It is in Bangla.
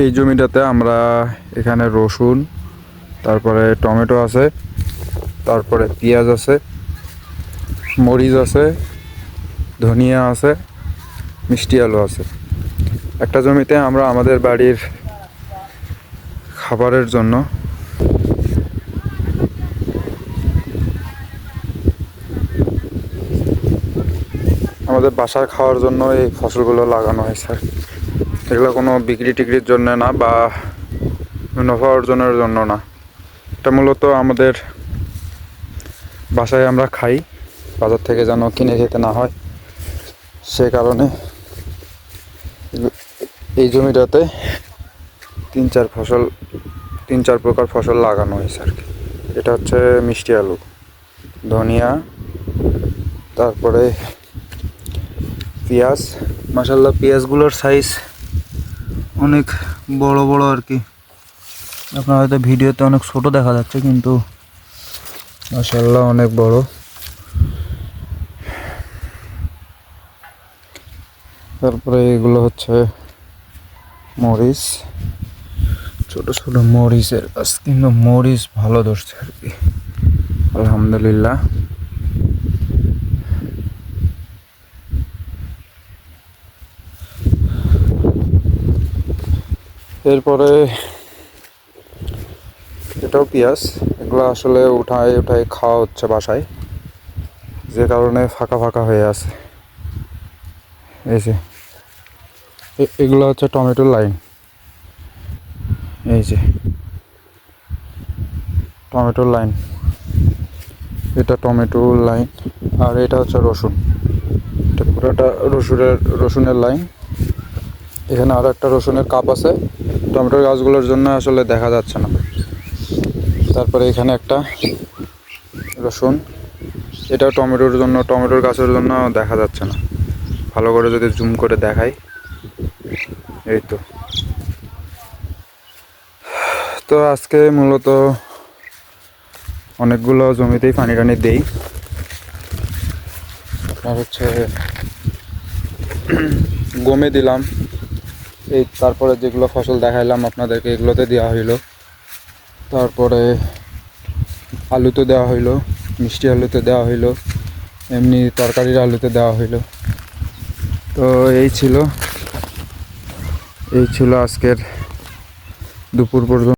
এই জমিটাতে আমরা এখানে রসুন, তারপরে টমেটো আছে, তারপরে পেঁয়াজ আছে, মরিচ আছে, ধনিয়া আছে, মিষ্টি আলু আছে। একটা জমিতে আমরা আমাদের বাড়ির খাবারের জন্য আমাদের বাসায় খাওয়ার জন্য এই ফসলগুলো লাগানো হয়েছে। এগুলো কোনো বিক্রি টিক্রির জন্য না বা মুনাফা অর্জনের জন্য না, এটা মূলত আমাদের বাসায় আমরা খাই, বাজার থেকে যেন কিনে খেতে না হয়, সে কারণে এই জমিটাতে তিন চার প্রকার ফসল লাগানো হয়েছে আর কি। এটা হচ্ছে মিষ্টি আলু, ধনিয়া, তারপরে পেঁয়াজ। মাশাআল্লাহ পেঁয়াজগুলোর সাইজ অনেক বড় বড় আর কি। আপনার হয়তো ভিডিওতে অনেক ছোট দেখা যাচ্ছে, কিন্তু মাশাআল্লাহ অনেক বড়। তারপরে এগুলো হচ্ছে মরিচ, ছোট ছোট মরিচের গাছ, কিন্তু মরিচ ভালো ধরছে আর কি, আলহামদুলিল্লাহ। এরপরে এটাও পেঁয়াজ। এগুলো আসলে উঠাই খাওয়া হচ্ছে বাসায়, যে কারণে ফাঁকা ফাঁকা হয়ে আছে। এই যে এগুলো হচ্ছে টমেটোর লাইন, এই যে টমেটোর লাইন, এটা টমেটোর লাইন। আর এটা হচ্ছে রসুন, এটা পুরোটা রসুনের লাইন। এখানে আরও একটা রসুনের কাপ আছে, টমেটোর গাছগুলোর জন্য আসলে দেখা যাচ্ছে না। তারপরে এখানে একটা রসুন, এটা টমেটোর জন্য, টমেটোর গাছের জন্য দেখা যাচ্ছে না। ভালো করে যদি জুম করে দেখাই, এই তো। তো আজকে মূলত অনেকগুলো জমিতেই পানি টানি দেই। আর হচ্ছে গমে দিলাম, এই তারপরে যেগুলো ফসল দেখাইলাম আপনাদেরকে এগুলোতে দেওয়া হইলো। তারপরে আলুতে দেওয়া হইলো, মিষ্টি আলুতে দেওয়া হইলো, এমনি তরকারির আলুতে দেওয়া হইলো। তো এই ছিল আজকের দুপুর পর্যন্ত।